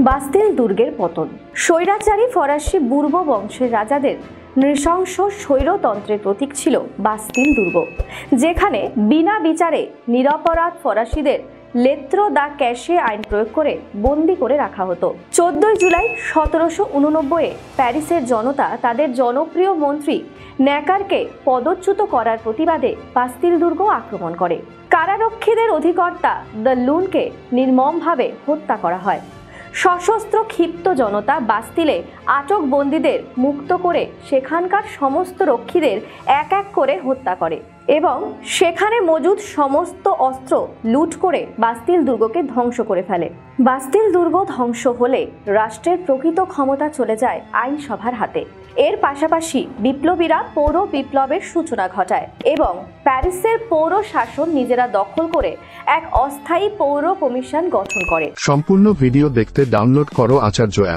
Bastille দুর্গের পতন। স্বৈরাচারী ফরাসি বুর্ব বংশের রাজাদের নৃশংস স্বৈরতন্ত্রের প্রতীক ছিল বাস্তিল দুর্গ, যেখানে বিনা বিচারে নিরপরাধ ফরাসিদের লেত্র দা ক্যাশে আইন প্রয়োগ করে বন্দী করে রাখা হতো। 14 জুলাই 1789 প্যারিসের জনতা তাদের জনপ্রিয় মন্ত্রী ন্যাকারকে পদচ্যুত করার প্রতিবাদে বাস্তিল দুর্গ আক্রমণ করে। কারারক্ষীদের অধিকর্তা দ্য লুনকে নির্মমভাবে হত্যা করা হয়। সশস্ত্র ক্ষিপ্ত জনতা বাস্তিলে আটক বন্দীদের মুক্ত করে সেখানকার সমস্ত রক্ষীদের এক এক করে হত্যা করে এবং সেখানে মজুদ সমস্ত অস্ত্র লুট করে বাস্তিল দুর্গকে ধ্বংস করে ফেলে। বাস্তিল দুর্গ ধ্বংস হলে রাষ্ট্রের প্রকৃত ক্ষমতা চলে যায় আইনসভার হাতে। এর পাশাপাশি বিপ্লবীরা পৌর বিপ্লবের সূচনা ঘটায় এবং প্যারিসের পৌর শাসন নিজেরা দখল করে এক অস্থায়ী পৌর কমিশন গঠন করে। সম্পূর্ণ ভিডিও দেখতে ডাউনলোড করো আচার্য অ্যাপ।